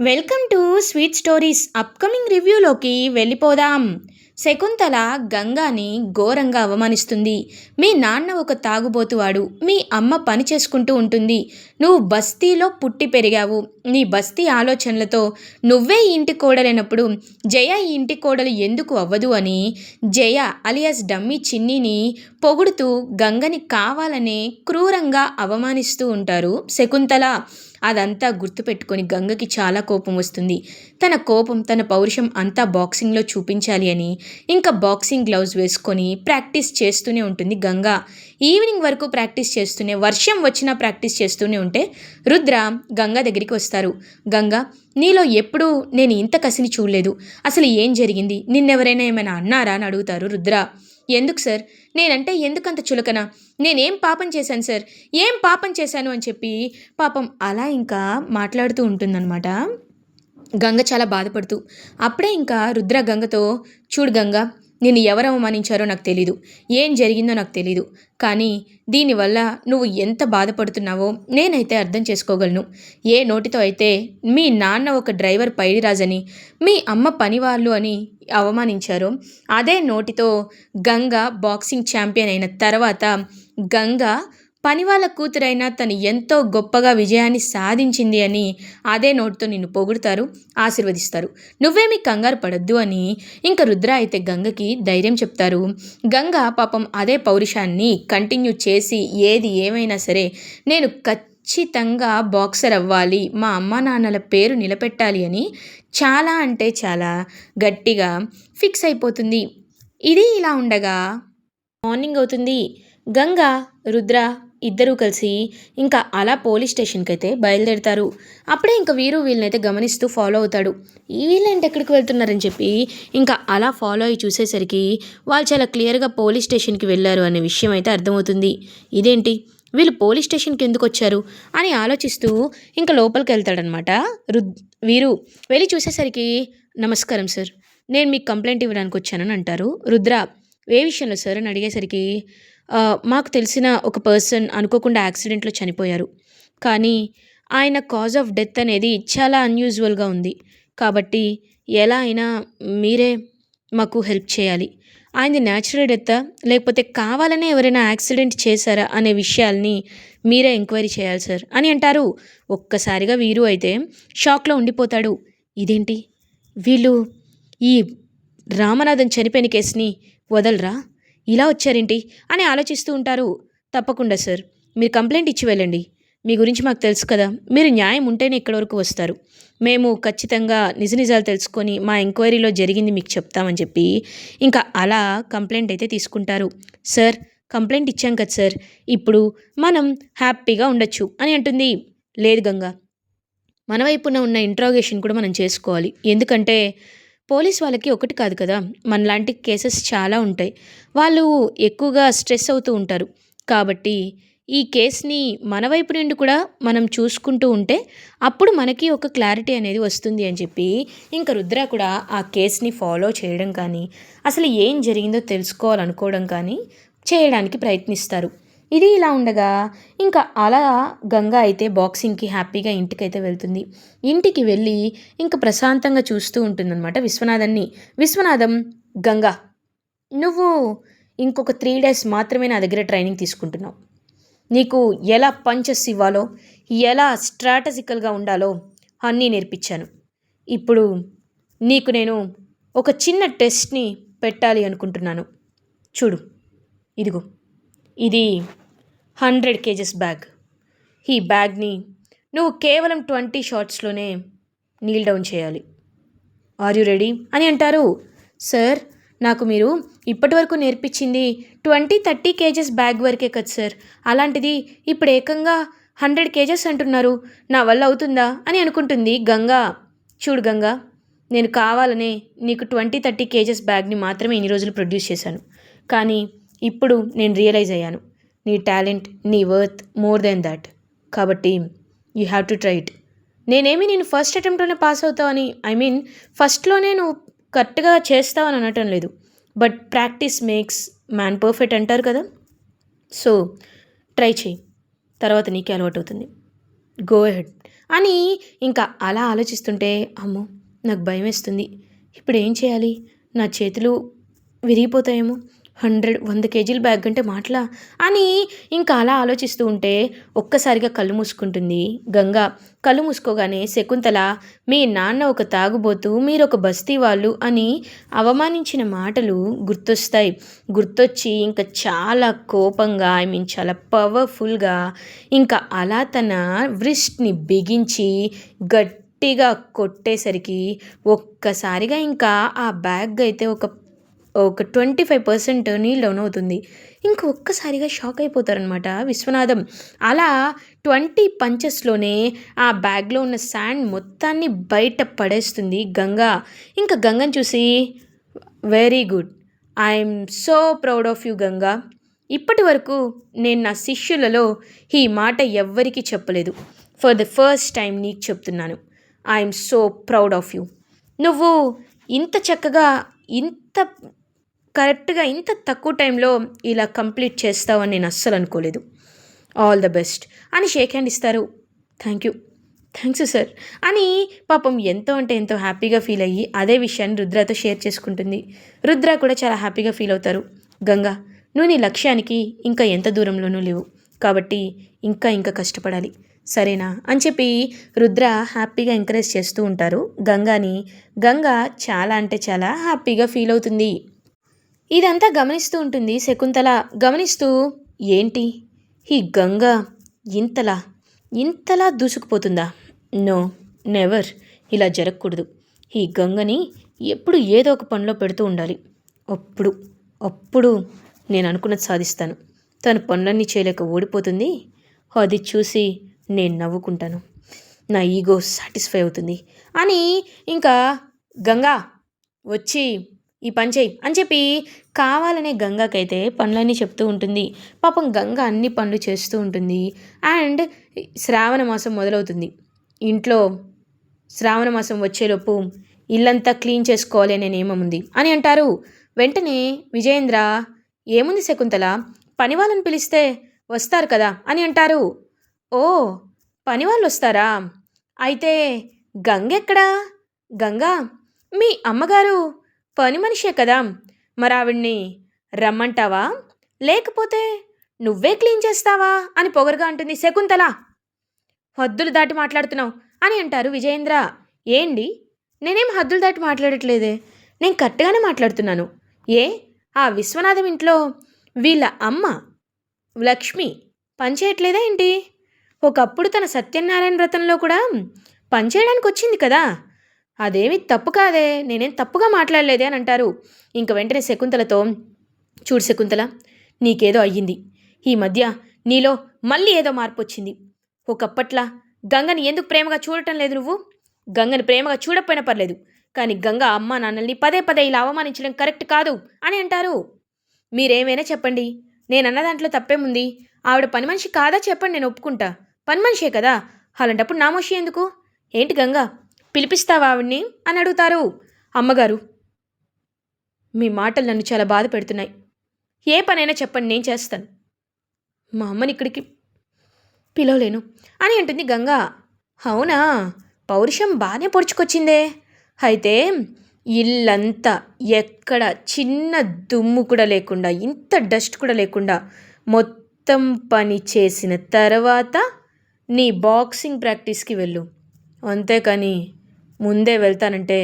Welcome to sweet stories upcoming రివ్యూలోకి వెళ్ళిపోదాం. శకుంతల గంగాని ఘోరంగా అవమానిస్తుంది. మీ నాన్న ఒక తాగుబోతువాడు, మీ అమ్మ పని చేసుకుంటూ ఉంటుంది. నువ్వు బస్తీలో పుట్టి పెరిగావు. నీ బస్తీ ఆలోచనలతో నువ్వే ఈ ఇంటి కోడలైనప్పుడు జయ ఈ ఇంటి కోడలు ఎందుకు అవ్వదు అని జయ అలియాస్ డమ్మీ చిన్నిని పొగుడుతూ గంగని కావాలనే క్రూరంగా అవమానిస్తూ ఉంటారు శకుంతల. అదంతా గుర్తుపెట్టుకొని గంగకి చాలా కోపం వస్తుంది. తన కోపం, తన పౌరుషం అంతా బాక్సింగ్లో చూపించాలి అని ఇంకా బాక్సింగ్ గ్లౌజ్ వేసుకొని ప్రాక్టీస్ చేస్తూనే ఉంటుంది గంగ. ఈవినింగ్ వరకు ప్రాక్టీస్ చేస్తూనే, వర్షం వచ్చినా ప్రాక్టీస్ చేస్తూనే ఉంటే రుద్ర గంగ దగ్గరికి వస్తారు. గంగ, నీలో ఎప్పుడూ నేను ఇంత కసిని చూడలేదు. అసలు ఏం జరిగింది? నిన్నెవరైనా ఏమైనా అన్నారా అని అడుగుతారు రుద్ర. ఎందుకు సార్, నేనంటే ఎందుకంత చులకన? నేనేం పాపం చేశాను సార్, ఏం పాపం చేశాను అని చెప్పి పాపం అలా ఇంకా మాట్లాడుతూ ఉంటుందన్నమాట గంగ చాలా బాధపడుతూ. అప్పుడే ఇంకా రుద్ర గంగతో, చూడు గంగ, నిన్ను ఎవరు అవమానించారో నాకు తెలీదు, ఏం జరిగిందో నాకు తెలీదు, కానీ దీనివల్ల నువ్వు ఎంత బాధపడుతున్నావో నేనైతే అర్థం చేసుకోగలను. ఏ నోటితో అయితే మీ నాన్న ఒక డ్రైవర్ పైడిరాజని, మీ అమ్మ పనివాళ్ళు అని అవమానించారో, అదే నోటితో గంగ బాక్సింగ్ ఛాంపియన్ అయిన తర్వాత గంగ పనివాళ్ళ కూతురైనా తను ఎంతో గొప్పగా విజయాన్ని సాధించింది అని అదే నోటితో నిన్ను పొగుడుతారు, ఆశీర్వదిస్తారు. నువ్వేమీ కంగారు పడద్దు అని ఇంకా రుద్ర అయితే గంగకి ధైర్యం చెప్తారు. గంగ పాపం అదే పౌరుషాన్ని కంటిన్యూ చేసి ఏది ఏమైనా సరే నేను ఖచ్చితంగా బాక్సర్ అవ్వాలి, మా అమ్మా నాన్నల పేరు నిలబెట్టాలి అని చాలా అంటే చాలా గట్టిగా ఫిక్స్ అయిపోతుంది. ఇది ఇలా ఉండగా మార్నింగ్ అవుతుంది. గంగ, రుద్ర ఇద్దరూ కలిసి ఇంకా అలా పోలీస్ స్టేషన్కి అయితే బయలుదేరుతారు. అప్పుడే ఇంకా వీరు వీళ్ళనైతే గమనిస్తూ ఫాలో అవుతాడు. వీళ్ళంటే ఎక్కడికి వెళ్తున్నారని చెప్పి ఇంకా అలా ఫాలో అయ్యి చూసేసరికి వాళ్ళు చాలా క్లియర్గా పోలీస్ స్టేషన్కి వెళ్ళారు అనే విషయం అయితే అర్థమవుతుంది. ఇదేంటి, వీళ్ళు పోలీస్ స్టేషన్కి ఎందుకు వచ్చారు అని ఆలోచిస్తూ ఇంకా లోపలికి వెళ్తాడనమాట వీరు. వెళ్ళి చూసేసరికి, నమస్కారం సార్, నేను మీకు కంప్లైంట్ ఇవ్వడానికి వచ్చానని అంటారు. రుద్ర, ఏ విషయంలో సార్ అని అడిగేసరికి, మాకు తెలిసిన ఒక పర్సన్ అనుకోకుండా యాక్సిడెంట్లో చనిపోయారు, కానీ ఆయన కాజ్ ఆఫ్ డెత్ అనేది చాలా అన్యూజువల్గా ఉంది, కాబట్టి ఎలా అయినా మీరే మాకు హెల్ప్ చేయాలి. ఆయనది న్యాచురల్ డెత్తా లేకపోతే కావాలనే ఎవరైనా యాక్సిడెంట్ చేశారా అనే విషయాల్ని మీరే ఎంక్వైరీ చేయాలి సార్ అని అంటారు. ఒక్కసారిగా వీరు అయితే షాక్లో ఉండిపోతాడు. ఇదేంటి, వీళ్ళు ఈ రామనాథన్ చనిపోయిన కేసుని వదలరా, ఇలా వచ్చారేంటి అని ఆలోచిస్తూ ఉంటారు. తప్పకుండా సార్, మీరు కంప్లైంట్ ఇచ్చి వెళ్ళండి. మీ గురించి మాకు తెలుసు కదా, మీరు న్యాయం ఉంటేనే ఇక్కడి వరకు వస్తారు. మేము ఖచ్చితంగా నిజ నిజాలు తెలుసుకొని మా ఎంక్వైరీలో జరిగింది మీకు చెప్తామని చెప్పి ఇంకా అలా కంప్లైంట్ అయితే తీసుకుంటారు. సార్, కంప్లైంట్ ఇచ్చాం కదా సార్, ఇప్పుడు మనం హ్యాపీగా ఉండొచ్చు అని అంటుంది. లేదు గంగా, మన వైపున ఉన్న ఇంట్రాగేషన్ కూడా మనం చేసుకోవాలి. ఎందుకంటే పోలీస్ వాళ్ళకి ఒకటి కాదు కదా, మనలాంటి కేసెస్ చాలా ఉంటాయి. వాళ్ళు ఎక్కువగా స్ట్రెస్ అవుతూ ఉంటారు. కాబట్టి ఈ కేస్ని మన వైపు నుండి కూడా మనం చూసుకుంటూ ఉంటే అప్పుడు మనకి ఒక క్లారిటీ అనేది వస్తుంది అని చెప్పి ఇంకా రుద్ర కూడా ఆ కేస్ని ఫాలో చేయడం కానీ, అసలు ఏం జరిగిందో తెలుసుకోవాలనుకోవడం కానీ చేయడానికి ప్రయత్నిస్తారు. ఇది ఇలా ఉండగా ఇంకా అలా గంగ అయితే బాక్సింగ్కి హ్యాపీగా ఇంటికైతే వెళ్తుంది. ఇంటికి వెళ్ళి ఇంకా ప్రశాంతంగా చూస్తూ ఉంటుందన్నమాట విశ్వనాథన్ని. విశ్వనాథం, గంగ, నువ్వు ఇంకొక 3 days మాత్రమే నా దగ్గర ట్రైనింగ్ తీసుకుంటున్నావు. నీకు ఎలా పంచెస్ ఇవ్వాలో, ఎలా స్ట్రాటజికల్గా ఉండాలో అన్నీ నేర్పించాను. ఇప్పుడు నీకు నేను ఒక చిన్న టెస్ట్ని పెట్టాలి అనుకుంటున్నాను. చూడు, ఇదిగో, ఇది 100 kgs బ్యాగ్. ఈ బ్యాగ్ని నువ్వు కేవలం 20 shotsలోనే నీల్ డౌన్ చేయాలి. ఆర్ యు రెడీ అని అంటారు. సార్, నాకు మీరు ఇప్పటి వరకు నేర్పించింది 20-30 kgs బ్యాగ్ వరకే కదా సార్, అలాంటిది ఇప్పుడు ఏకంగా 100 kgs అంటున్నారు, నా వల్ల అవుతుందా అని అనుకుంటుంది గంగా. చూడు గంగా, నేను కావాలనే నీకు 20-30 kgs బ్యాగ్ని మాత్రమే ఇన్ని రోజులు ప్రొడ్యూస్ చేశాను, కానీ ఇప్పుడు నేను రియలైజ్ అయ్యాను, నీ టాలెంట్, నీ వర్త్ మోర్ దెన్ దాట్. కాబట్టి you have to try it. నేనేమి నేను ఫస్ట్ అటెంప్ట్లోనే పాస్ అవుతావని, ఐ మీన్ ఫస్ట్లోనే నువ్వు కరెక్ట్గా చేస్తావని అనటం లేదు, but practice makes man perfect అంటారు కదా. సో ట్రై చేయి, తర్వాత నీకే అలవాటు అవుతుంది. గో అహెడ్ అని ఇంకా అలా ఆలోచిస్తుంటే అమ్మో నాకు భయం వేస్తుంది. ఇప్పుడు ఏం చేయాలి? నా చేతులు విరిగిపోతాయేమో, 100 కేజీల బ్యాగ్ అంటే మాటలా అని ఇంకా అలా ఆలోచిస్తూ ఉంటే ఒక్కసారిగా కళ్ళు మూసుకుంటుంది గంగ. కళ్ళు మూసుకోగానే శకుంతల, మీ నాన్న ఒక తాగుబోతు, మీరు ఒక బస్తీ వాళ్ళు అని అవమానించిన మాటలు గుర్తొస్తాయి. గుర్తొచ్చి ఇంకా చాలా కోపంగా, చాలా పవర్ఫుల్గా ఇంకా అలా తన వ్రిస్ట్ని బిగించి గట్టిగా కొట్టేసరికి ఒక్కసారిగా ఇంకా ఆ బ్యాగ్ అయితే ఒక 25% నీళ్ళు అవుతుంది. ఇంక ఒక్కసారిగా షాక్ అయిపోతారనమాట విశ్వనాథం. అలా 20 పంచెస్లోనే ఆ బ్యాగ్లో ఉన్న శాండ్ మొత్తాన్ని బయట పడేస్తుంది గంగ. ఇంకా గంగని చూసి, very good, I'm so proud of you Ganga. ఇప్పటి వరకు నేను నా శిష్యులలో ఈ మాట ఎవ్వరికీ చెప్పలేదు. ఫర్ ద ఫస్ట్ టైం నీకు చెప్తున్నాను. I'm so proud of you. నువ్వు ఇంత చక్కగా, ఇంత కరెక్ట్గా, ఇంత తక్కువ టైంలో ఇలా కంప్లీట్ చేస్తావని నేను అస్సలు అనుకోలేదు. ఆల్ ద బెస్ట్ అని షేక్ హ్యాండ్ ఇస్తారు. థ్యాంక్స్ సార్ అని పాపం ఎంతో అంటే ఎంతో హ్యాపీగా ఫీల్ అయ్యి అదే విషయాన్ని రుద్రతో షేర్ చేసుకుంటుంది. రుద్ర కూడా చాలా హ్యాపీగా ఫీల్ అవుతారు. గంగా, నువ్వు నీ లక్ష్యానికి ఇంకా ఎంత దూరంలోనూ లేవు, కాబట్టి ఇంకా కష్టపడాలి, సరేనా అని చెప్పి రుద్ర హ్యాపీగా ఎంకరేజ్ చేస్తూ ఉంటారు గంగాని. గంగా చాలా అంటే చాలా హ్యాపీగా ఫీల్ అవుతుంది. ఇదంతా గమనిస్తూ ఉంటుంది శకుంతల. గమనిస్తూ, ఏంటి ఈ గంగ ఇంతలా దూసుకుపోతుందా? నో, నెవర్, ఇలా జరగకూడదు. ఈ గంగని ఎప్పుడు ఏదో ఒక పనిలో పెడుతూ ఉండాలి. అప్పుడు నేను అనుకున్నది సాధిస్తాను. తన పనులన్నీ చేయలేక ఓడిపోతుంది, అది చూసి నేను నవ్వుకుంటాను, నా ఈగో సాటిస్ఫై అవుతుంది అని ఇంకా గంగా వచ్చి ఈ పని చేయి అని చెప్పి కావాలనే గంగాకైతే పనులన్నీ చెప్తూ ఉంటుంది. పాపం గంగ అన్ని పనులు చేస్తూ ఉంటుంది. అండ్ శ్రావణ మాసం మొదలవుతుంది. ఇంట్లో శ్రావణ మాసం వచ్చేలోపు ఇల్లంతా క్లీన్ చేసుకోవాలి అనే నియమం ఉంది అని అంటారు. వెంటనే విజయేంద్ర, ఏముంది శకుంతల, పని వాళ్ళని పిలిస్తే వస్తారు కదా అని అంటారు. ఓ, పని వాళ్ళు వస్తారా? అయితే గంగ ఎక్కడా? గంగా, మీ అమ్మగారు పని మనిషే కదా, మరి ఆవిడ్ని రమ్మంటావా, లేకపోతే నువ్వే క్లీన్ చేస్తావా అని పొగరుగా అంటుంది శకుంతల. హద్దులు దాటి మాట్లాడుతున్నావు అని అంటారు విజయేంద్ర. ఏంటి, నేనేం హద్దులు దాటి మాట్లాడట్లేదే, నేను కరెక్ట్గానే మాట్లాడుతున్నాను. ఆ విశ్వనాథం ఇంట్లో వీళ్ళ అమ్మ లక్ష్మి పనిచేయట్లేదా ఏంటి? ఒకప్పుడు తన సత్యనారాయణ వ్రతంలో కూడా పనిచేయడానికి వచ్చింది కదా, అదేమి తప్పు కాదే, నేనేం తప్పుగా మాట్లాడలేదే అని అంటారు. ఇంక వెంటనే శకుంతలతో, చూడు శకుంతల, నీకేదో అయ్యింది. ఈ మధ్య నీలో మళ్ళీ ఏదో మార్పు వచ్చింది. ఒకప్పట్లా గంగని ఎందుకు ప్రేమగా చూడటం లేదు నువ్వు? గంగని ప్రేమగా చూడకపోయినా పర్లేదు, కానీ గంగ అమ్మ నాన్నల్ని పదే ఇలా అవమానించడం కరెక్ట్ కాదు అని అంటారు. మీరేమైనా చెప్పండి, నేనన్న దాంట్లో తప్పేముంది? ఆవిడ పని మనిషి కాదా చెప్పండి, నేను ఒప్పుకుంటా. పని మనిషే కదా, అలాంటప్పుడు నామోషి ఎందుకు? ఏంటి గంగా, పిలిపిస్తావా ఆవిడ్ని అని అడుగుతారు. అమ్మగారు, మీ మాటలు నన్ను చాలా బాధ పెడుతున్నాయి. ఏ పనైనా చెప్పండి, నేను చేస్తాను. మా అమ్మని ఇక్కడికి పిలవలేను అని అంటుంది గంగా. అవునా, పౌరుషం బాగానే పొడుచుకొచ్చిందే. అయితే ఇల్లంతా ఎక్కడ చిన్న దుమ్ము కూడా లేకుండా, ఇంత డస్ట్ కూడా లేకుండా మొత్తం పని చేసిన తర్వాత నీ బాక్సింగ్ ప్రాక్టీస్కి వెళ్ళు, అంతేకాని ముందే వెళ్తానంటే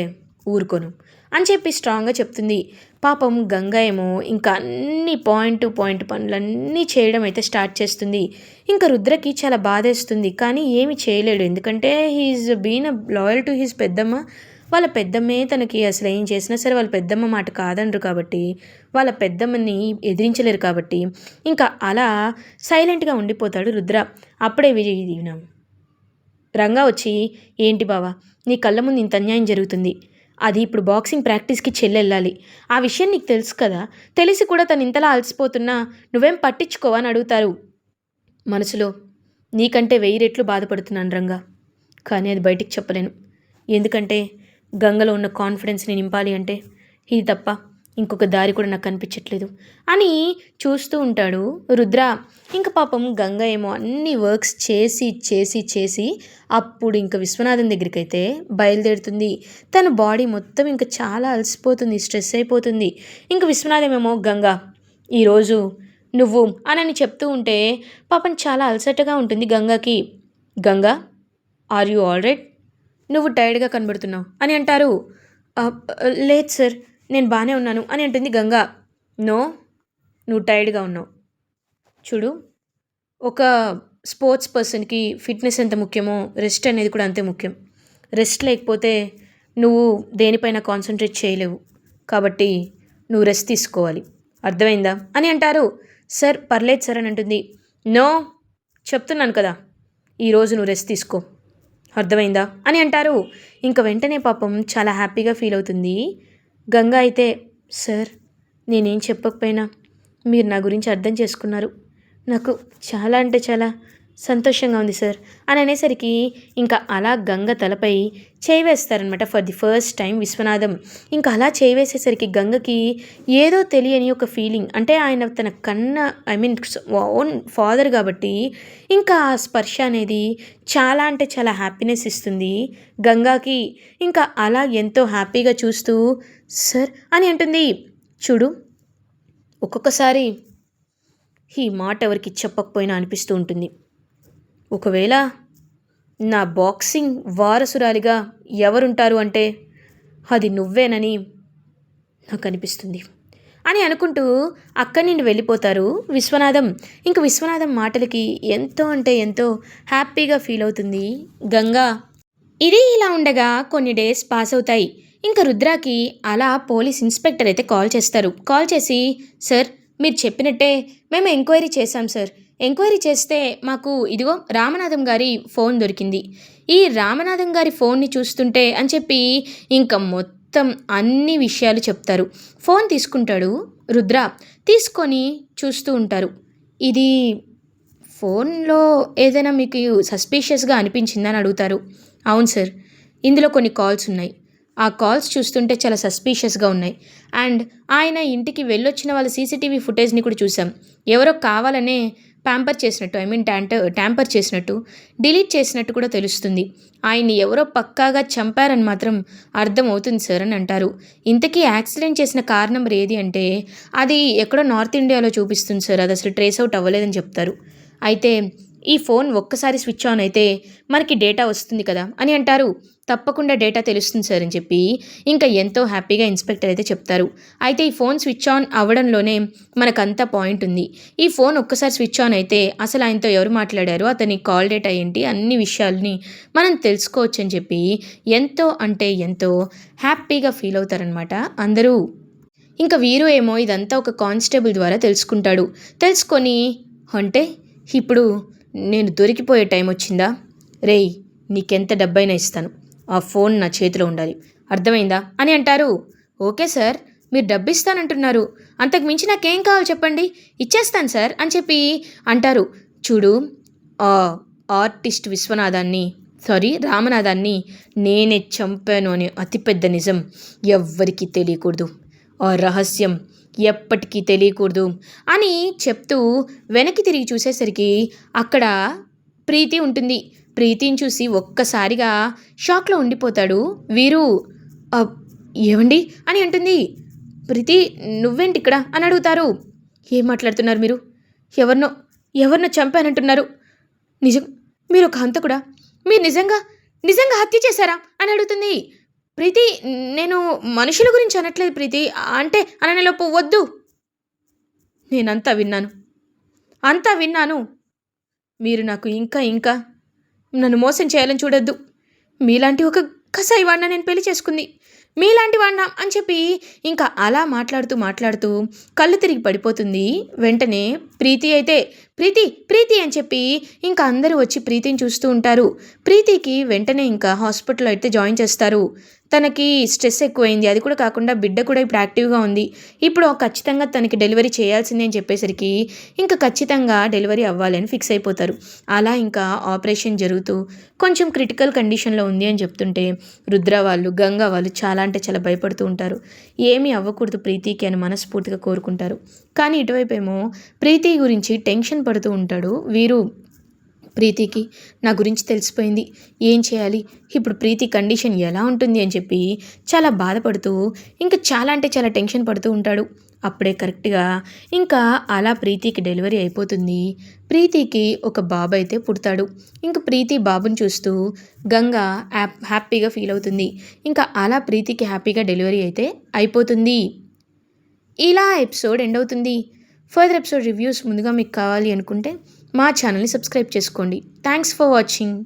ఊరుకోను అని చెప్పి స్ట్రాంగ్గా చెప్తుంది. పాపం గంగా ఏమో ఇంకా అన్ని పాయింట్ టు పాయింట్ పనులన్నీ చేయడం అయితే స్టార్ట్ చేస్తుంది. ఇంకా రుద్రకి చాలా బాధేస్తుంది, కానీ ఏమి చేయలేడు. ఎందుకంటే he is been loyal to his పెద్దమ్మ. వాళ్ళ పెద్దమ్మే తనకి అసలు ఏం చేసినా సరే వాళ్ళ పెద్దమ్మ మాట కాదనరు కాబట్టి, వాళ్ళ పెద్దమ్మని ఎదిరించలేరు కాబట్టి ఇంకా అలా సైలెంట్గా ఉండిపోతాడు రుద్ర. అప్పుడే రంగా వచ్చి, ఏంటి బావా, నీ కళ్ళ ముందు ఇంత అన్యాయం జరుగుతుంది, అది ఇప్పుడు బాక్సింగ్ ప్రాక్టీస్కి చెల్లెళ్ళాలి, ఆ విషయం నీకు తెలుసు కదా, తెలిసి కూడా తను ఇంతలా అలసిపోతున్నా నువ్వేం పట్టించుకోవా అని అడుగుతారు. మనసులో నీకంటే 1000 రెట్లు బాధపడుతున్నాను రంగా, కానీ అది బయటికి చెప్పలేను. ఎందుకంటే గంగలో ఉన్న కాన్ఫిడెన్స్ని నింపాలి అంటే ఇది తప్ప ఇంకొక దారి కూడా నాకు కనిపించట్లేదు అని చూస్తూ ఉంటాడు రుద్ర. ఇంక పాపం గంగ ఏమో అన్ని వర్క్స్ చేసి అప్పుడు ఇంక విశ్వనాథం దగ్గరికైతే బయలుదేరుతుంది. తన బాడీ మొత్తం ఇంక చాలా అలసిపోతుంది, స్ట్రెస్ అయిపోతుంది. ఇంక విశ్వనాథం ఏమో గంగ ఈరోజు నువ్వు అని చెప్తూ ఉంటే పాపం చాలా అలసటగా ఉంటుంది గంగకి. Ganga, are you all right? నువ్వు టైర్డ్గా కనబడుతున్నావు అని అంటారు. లేదు సార్, నేను బాగానే ఉన్నాను అని అంటుంది గంగా. నో, నువ్వు టైర్డ్గా ఉన్నావు. చూడు, ఒక స్పోర్ట్స్ పర్సన్కి ఫిట్నెస్ ఎంత ముఖ్యమో రెస్ట్ అనేది కూడా అంతే ముఖ్యం. రెస్ట్ లేకపోతే నువ్వు దేనిపైన కాన్సన్ట్రేట్ చేయలేవు. కాబట్టి నువ్వు రెస్ట్ తీసుకోవాలి, అర్థమైందా అని అంటారు. సార్ పర్లేదు సార్ అని అంటుంది. నో, చెప్తున్నాను కదా, ఈరోజు నువ్వు రెస్ట్ తీసుకో, అర్థమైందా అని అంటారు. ఇంక వెంటనే పాపం చాలా హ్యాపీగా ఫీల్ అవుతుంది గంగా అయితే. సార్, నేనేం చెప్పకపోయినా మీరు నా గురించి అర్థం చేసుకున్నారు. నాకు చాలా అంటే చాలా సంతోషంగా ఉంది సార్ అని అనేసరికి ఇంకా అలా గంగ తలపై చేయి వేస్తారనమాట for the first time Viswanatham. ఇంకా అలా చేయి వేసేసరికి గంగకి ఏదో తెలియని ఒక ఫీలింగ్, అంటే ఆయన తన ఓన్ ఫాదర్ కాబట్టి ఇంకా ఆ స్పర్శ అనేది చాలా అంటే చాలా హ్యాపీనెస్ ఇస్తుంది గంగాకి. ఇంకా అలా ఎంతో హ్యాపీగా చూస్తూ సార్ అని అంటుంది. చూడు, ఒక్కొక్కసారి ఈ మాట ఎవరికి చెప్పకపోయినా అనిపిస్తూ ఉంటుంది. ఒకవేళ నా బాక్సింగ్ వారసురాలిగా ఎవరుంటారు అంటే అది నువ్వేనని నాకు అనిపిస్తుంది అని అనుకుంటూ అక్కడి నుండి వెళ్ళిపోతారు విశ్వనాథం. ఇంక విశ్వనాథం మాటలకి ఎంతో అంటే ఎంతో హ్యాపీగా ఫీల్ అవుతుంది గంగా. ఇది ఇలా ఉండగా కొన్ని డేస్ పాస్ అవుతాయి. ఇంకా రుద్రాకి అలా పోలీస్ ఇన్స్పెక్టర్ అయితే కాల్ చేస్తారు. కాల్ చేసి, సార్ మీరు చెప్పినట్టే మేము ఎంక్వైరీ చేశాం సార్. ఎంక్వైరీ చేస్తే మాకు ఇదిగో రామనాథం గారి ఫోన్ దొరికింది. ఈ రామనాథం గారి ఫోన్ని చూస్తుంటే అని చెప్పి ఇంకా మొత్తం అన్ని విషయాలు చెప్తారు. ఫోన్ తీసుకుంటాడు రుద్ర. తీసుకొని చూస్తూ ఉంటారు. ఇది ఫోన్లో ఏదైనా మీకు సస్పీషియస్గా అనిపించిందని అడుగుతారు. అవును సార్, ఇందులో కొన్ని కాల్స్ ఉన్నాయి. ఆ కాల్స్ చూస్తుంటే చాలా సస్పీషియస్గా ఉన్నాయి. అండ్ ఆయన ఇంటికి వెళ్ళొచ్చిన వాళ్ళ సీసీటీవీ ఫుటేజ్ని కూడా చూసాం. ఎవరో కావాలనే ట్యాంపర్ చేసినట్టు డిలీట్ చేసినట్టు కూడా తెలుస్తుంది. ఆయన్ని ఎవరో పక్కాగా చంపారని మాత్రం అర్థమవుతుంది సార్ అని అంటారు. ఇంతకీ యాక్సిడెంట్ చేసిన కారణం ఏది అంటే అది ఎక్కడో నార్త్ ఇండియాలో చూపిస్తుంది సార్, అది అసలు ట్రేస్ అవుట్ అవ్వలేదని చెప్తారు. అయితే ఈ ఫోన్ ఒక్కసారి స్విచ్ ఆన్ అయితే మనకి డేటా వస్తుంది కదా అని అంటారు. తప్పకుండా డేటా తెలుస్తుంది సార్ అని చెప్పి ఇంకా ఎంతో హ్యాపీగా ఇన్స్పెక్టర్ అయితే చెప్తారు. అయితే ఈ ఫోన్ స్విచ్ ఆన్ అవ్వడంలోనే మనకంతా పాయింట్ ఉంది. ఈ ఫోన్ ఒక్కసారి స్విచ్ ఆన్ అయితే అసలు ఆయనతో ఎవరు మాట్లాడారు, అతని కాల్ డేటా ఏంటి, అన్ని విషయాల్ని మనం తెలుసుకోవచ్చు అని చెప్పి ఎంతో అంటే ఎంతో హ్యాపీగా ఫీల్ అవుతారనమాట అందరూ. ఇంకా వీరు ఏమో ఇదంతా ఒక కానిస్టేబుల్ ద్వారా తెలుసుకుంటాడు. తెలుసుకొని, అంటే ఇప్పుడు నేను దొరికిపోయే టైం వచ్చిందా? రేయ్, నీకెంత డబ్బైనా ఇస్తాను, ఆ ఫోన్ నా చేతిలో ఉండాలి, అర్థమైందా అని అంటారు. ఓకే సార్, మీరు డబ్బు ఇస్తానంటున్నారు, అంతకు మించి నాకేం కావాలి చెప్పండి, ఇచ్చేస్తాను సార్ అని చెప్పి అంటారు. చూడు, ఆ ఆర్టిస్ట్ రామనాథాన్ని నేనే చంపాను అనే అతిపెద్ద నిజం ఎవ్వరికీ తెలియకూడదు, ఆ రహస్యం ఎప్పటికీ తెలియకూడదు అని చెప్తూ వెనక్కి తిరిగి చూసేసరికి అక్కడ ప్రీతి ఉంటుంది. ప్రీతిని చూసి ఒక్కసారిగా షాక్లో ఉండిపోతాడు వీరు. ఏమండి అని అంటుంది. ప్రీతి, నువ్వేంటి ఇక్కడ అని అడుగుతారు. ఏం మాట్లాడుతున్నారు మీరు? ఎవరినో చంపానంటున్నారు. నిజం, మీరు ఒక హంతకుడా? మీరు నిజంగా హత్య చేశారా అని అడుగుతుంది. ప్రీతి, నేను మనుషుల గురించి అనట్లేదు ప్రీతి, అంటే అననేలోపు వద్దు, నేనంతా విన్నాను. మీరు నాకు ఇంకా నన్ను మోసం చేయాలని చూడొద్దు. మీలాంటి ఒక కసాయి వాడిన నేను పెళ్లి చేసుకుంది, మీలాంటి వాడినా అని చెప్పి ఇంకా అలా మాట్లాడుతూ కళ్ళు తిరిగి పడిపోతుంది. వెంటనే ప్రీతి అయితే ప్రీతి అని చెప్పి ఇంకా అందరూ వచ్చి ప్రీతిని చూస్తూ ఉంటారు. ప్రీతికి వెంటనే ఇంకా హాస్పిటల్లో అయితే జాయిన్ చేస్తారు. తనకి స్ట్రెస్ ఎక్కువైంది. అది కూడా కాకుండా బిడ్డ కూడా ఇప్పుడు యాక్టివ్‌గా ఉంది. ఇప్పుడు ఖచ్చితంగా తనకి డెలివరీ చేయాల్సిందే అని చెప్పేసరికి ఇంక ఖచ్చితంగా డెలివరీ అవ్వాలి అని ఫిక్స్ అయిపోతారు. అలా ఇంకా ఆపరేషన్ జరుగుతూ కొంచెం క్రిటికల్ కండిషన్‌లో ఉంది అని చెప్తుంటే రుద్ర వాళ్ళు, గంగ వాళ్ళు చాలా అంటే చాలా భయపడుతూ ఉంటారు. ఏమీ అవ్వకూడదు ప్రీతికి అని మనస్ఫూర్తిగా కోరుకుంటారు. కానీ ఇటువైపేమో ప్రీతి గురించి టెన్షన్ పడుతూ ఉంటాడు వీరు. ప్రీతికి నా గురించి తెలిసిపోయింది. ఏం చేయాలి? ఇప్పుడు ప్రీతి కండిషన్ ఎలా ఉంటుంది అని చెప్పి చాలా బాధపడుతూ ఇంకా చాలా అంటే చాలా టెన్షన్ పడుతూ ఉంటాడు. అప్పుడే కరెక్ట్‌గా ఇంకా అలా ప్రీతికి డెలివరీ అయిపోతుంది. ప్రీతికి ఒక బాబు అయితే పుడతాడు. ఇంక ప్రీతి బాబుని చూస్తూ గంగ హ్యాపీగా ఫీల్ అవుతుంది. ఇంకా అలా ప్రీతికి హ్యాపీగా డెలివరీ అయితే అయిపోతుంది. ఇలా ఎపిసోడ్ ఎండ్ అవుతుంది. ఫర్దర్ ఎపిసోడ్ రివ్యూస్ ముందుగా మీకు కావాలి అనుకుంటే మా ఛానల్ని సబ్స్క్రైబ్ చేసుకోండి. Thanks for watching.